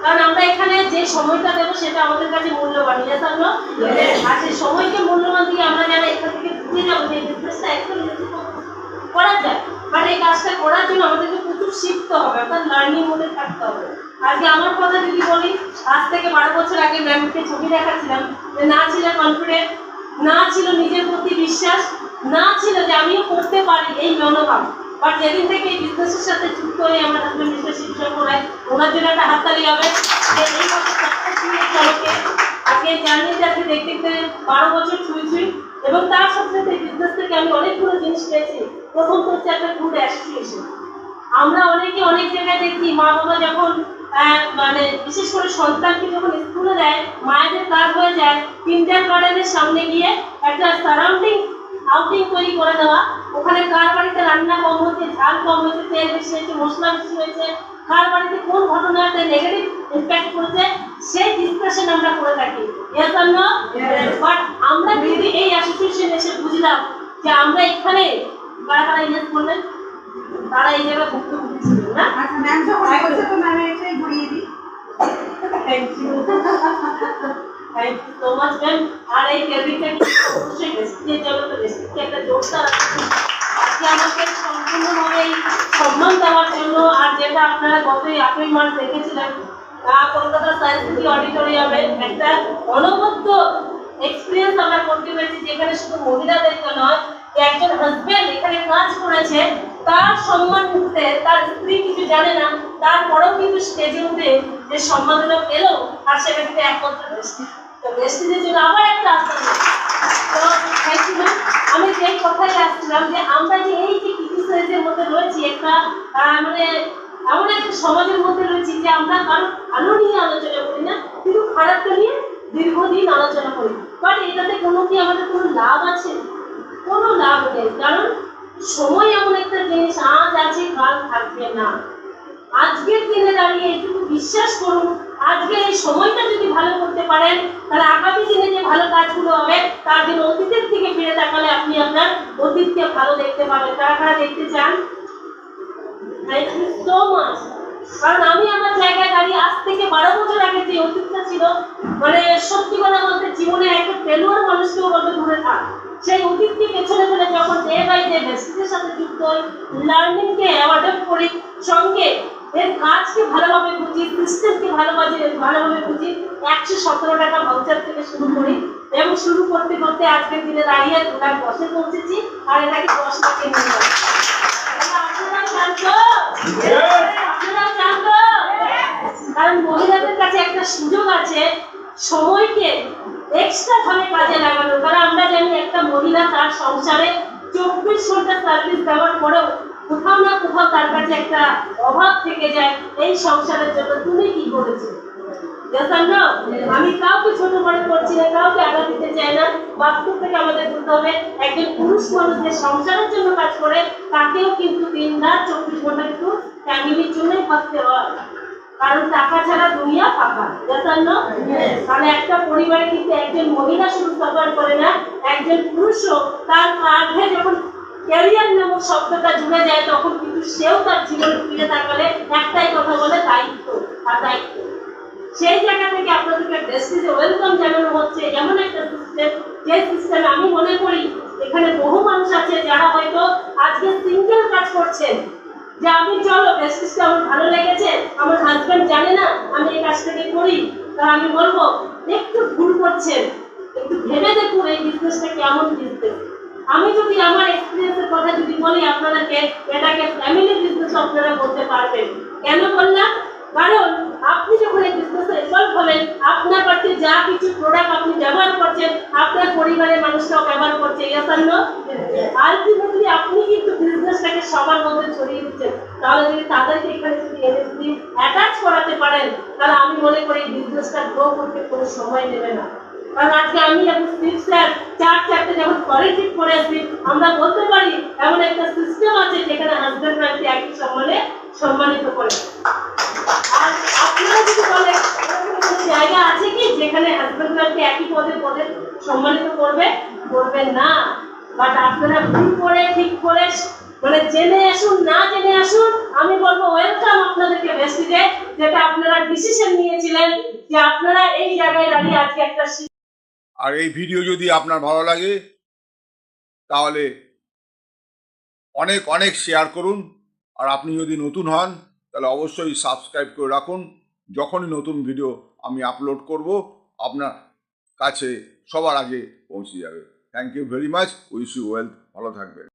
কারণ আমরা এখানে যে সময়টা দেবো সেটা আমাদের কাছে মূল্যবান, আর সেই সময়কে মূল্যবান দিয়ে আমরা যারা এখান থেকে ঘুরে যাবো যে বিজনেসটা একদম করা যায়, বাট এই কাজটা করার জন্য আমাদেরকে প্রচুর শিখতে হবে, অর্থাৎ লার্নিং মোডে থাকতে হবে। আজকে আমার কথা যদি বলি, আজ থেকে 12 বছর আগে ম্যামকে ছবি দেখাচ্ছিলাম যে না ছিল কনফিডেন্ট, না ছিল নিজের প্রতি বিশ্বাস, না ছিল যে আমিও করতে পারি এই মনোভাব। বাট যেদিন থেকে এই বিজনেসের সাথে যুক্ত হয়ে আমার হাজবেন্ড বিজনেস শিক্ষা করায়, ওনার জন্য একটা হাততালি হবে যে এই আজকে জার্নিটাকে দেখতে দেখতে 12 বছর ছুঁই এবং তার সাথে সাথে বিজনেস থেকে আমি অনেকগুলো জিনিস পেয়েছি। প্রথম তো হচ্ছে একটা গুড অ্যাসোসিয়েশন। আমরা অনেকে অনেক জায়গায় দেখি মা বাবা যখন মানে বিশেষ করে সন্তানকে যখন স্কুলে দেয়, মায়েদের কাজ হয়ে যায় কিন্ডার গার্ডেনের সামনে গিয়ে একটা সারাউন্ডিং আউটিং তৈরি করে দেওয়া। ওখানে কার বাড়িতে রান্না কম হয়েছে, ঝাল কম হয়েছে, তেল বেশি হয়েছে, মশলা বেশি হয়েছে, কার বাড়িতে কোন ঘটনাতে নেগেটিভ ইম্প্যাক্ট করেছে, সেই ডিসকাশন আমরা করে থাকি। এর জন্য বাট আমরা যদি এই অ্যাসোসিয়েশন এসে বুঝলাম যে আমরা এখানে কারা কারা ইনভেস্ট করলেন, তারা এই জায়গায় ভুক্তভোগী ছিলেন না। আচ্ছা ম্যাম যখন বলছে তো ম্যাম এটাই ঘুরিয়ে দিই। Thank you so much ma'am. আর এই ক্রেডিটটা অবশ্যই বেসিকে যাবে, তো বেসিকে একটা জোরদার আজকে আমাকে সম্পূর্ণভাবে এই সম্মান দেওয়ার জন্য। আর যেটা আপনারা গত 8 মাস দেখেছিলেন কলকাতা সায়েন্স সিটি অডিটোরিয়ামে একটা অনবদ্য এক্সপিরিয়েন্স আমরা করতে পেরেছি, যেখানে শুধু মহিলাদেরকে নয়, একজন হাজবেন্ড এখানে কাজ করেছে, তার সম্মান উঠতে তার স্ত্রী কিছু জানে না, তারপরেও কিন্তু স্টেজে উঠে যে সম্মাননা পেল, আর সেটা কিন্তু একমাত্র বেস্টিজের জন্য আবার একটা আস্থা। তো থ্যাংক ইউ ম্যাম। আমি সেই কথাই আসছিলাম যে আমরা যে এই যে ক্রিটিসাইজের মধ্যে রয়েছি, একটা মানে এমন একটা সমাজের মধ্যে রয়েছি যে আমরা কারো ভালো নিয়ে আলোচনা করি না, কিন্তু খারাপটা নিয়ে দীর্ঘদিন আলোচনা করি। বাট এটাতে কোনো কি আমাদের কোনো লাভ আছে? কোনো লাভ নেই। কারণ সময় এমন একটা জিনিস, আজ আছে কাল থাকবে না। আজকের দিনে দাঁড়িয়ে একটু বিশ্বাস করুন, আজকে এই সময়টা যদি ভালো করতে পারেন, তাহলে আগামী দিনে যে ভালো কাজগুলো হবে তার জন্য অতীতের থেকে ফিরে তাকালে আপনি আপনার অতীতকে ভালো দেখতে পাবেন। কারা কারা দেখতে চান? Thank you so much. কারণ আমি আমার জায়গায় দাঁড়িয়ে আজ থেকে 12 বছর আগে যে অতীতটা ছিল, মানে সত্যি কথা বলতে জীবনে একটা ফেলুয়ার মানুষকেও বলতে দূরে থাক, সেই অতীতকে পেছনে ফেলে যখন ডে বাই ডে বেসিসের সাথে যুক্ত হই, লার্নিংকে অ্যাডপ্ট করি, সঙ্গে এর কাজকে ভালোভাবে বুঝি, সিস্টেমকে ভালোভাবে বুঝি, 117 টাকা ভাউচার থেকে শুরু করি এবং শুরু করতে করতে আজকের দিনে দাঁড়িয়ে 2 লাখ 10-এ পৌঁছেছি, আর এটাকে 10 লাখে নিয়ে যাবো। আপনারা জানতো? কারণ মহিলাদের কাছে একটা সুযোগ আছে সময়কে এক্সট্রা ভাবে কাজে লাগানো। কারণ আমরা জানি একটা মহিলা তার সংসারে 24 ঘন্টা সার্ভিস দেওয়ার পরেও কোথাও না কোথাও তার কাছে একটা অভাব থেকে যায় এই সংসারের জন্য। তুমি কি করেছো? আমি কাউকে ছোট করে করছি না, কাউকে আঘাত দিতে চাই না। বাস্তব থেকে আমাদের বলতে হবে, একজন পুরুষ মানুষ যে সংসারের জন্য কাজ করে তাকেও কিন্তু দিন রাত 24 ঘন্টা কিন্তু ফ্যামিলির জন্যই ভাবতে হয়। কারণ টাকা ছাড়া দুনিয়া ফাঁকা। তাহলে একটা পরিবারে কিন্তু একজন মহিলা শুধু সাফার করে না, একজন পুরুষও তার কাঁধে যখন ক্যারিয়ার নামক শব্দটা জুড়ে যায়, তখন কিন্তু সেও তার জীবনে ফিরে তাকালে একটাই কথা বলে, দায়িত্ব আর দায়িত্ব। সেই জায়গা থেকে আপনাদেরকে বেস্টিজে ওয়েলকাম জানানো হচ্ছে। এমন একটা সিস্টেম, যে সিস্টেমে আমি মনে করি এখানে বহু মানুষ আছে যারা হয়তো আজকে সিঙ্গেল কাজ করছেন, যে আমি চলো বেস্টিজটা আমার ভালো লেগেছে, আমার হাজব্যান্ড জানে না আমি এই কাজটাকে করি, তা আমি বলবো একটু ভুল করছেন, একটু ভেবে দেখুন এই বিজনেসটা কেমন বিজনেস। আমি যদি আমার এক্সপিরিয়েন্সের কথা যদি বলি আপনাদেরকে, এটাকে ফ্যামিলি বিজনেস আপনারা করতে পারবেন। কেন বললাম? কারণ আপনি যখন এই বিজনেসে ইনভলভ হবেন, আপনার কাছে যা কিছু প্রোডাক্ট আপনি ব্যবহার করছেন, আপনার পরিবারের মানুষরাও ব্যবহার করছে। আলটিমেটলি আপনি কিন্তু বিজনেসটাকে সবার মধ্যে ছড়িয়ে দিচ্ছেন। তাহলে যদি তাদেরকে এখানে যদি এনএসডি অ্যাটাচ করাতে পারেন, তাহলে আমি মনে করি বিজনেসটা গ্রো করতে কোনো সময় নেবে না। কারণ আজকে আমি এখন স্যার 4-4টে যখন পলিটিক করে আসি, আমরা বলতে পারি এমন একটা সিস্টেম আছে যেখানে হাজব্যান্ড ওয়াইফকে একই সম্মানে সম্মানিত করে। আর আপনারা যদি বলেন জায়গা আছে কি যেখানে হাজব্যান্ড ওয়াইফকে একই পদে সম্মানিত করবেন না। বাট আপনারা ভুল করে ঠিক করে মানে জেনে আসুন, না জেনে আসুন, আমি বলবো ওয়েলকাম আপনাদেরকে বেস্টিজে, যে যেটা আপনারা ডিসিশন নিয়েছিলেন যে আপনারা এই জায়গায় দাঁড়িয়ে আজকে একটা আর এই ভিডিও যদি আপনার ভালো লাগে তাহলে অনেক অনেক শেয়ার করুন। আর আপনি যদি নতুন হন তাহলে অবশ্যই সাবস্ক্রাইব করে রাখুন। যখনই নতুন ভিডিও আমি আপলোড করব আপনার কাছে সবার আগে পৌঁছে যাবে। Thank you very much. Wish you wealth. ভালো থাকবেন।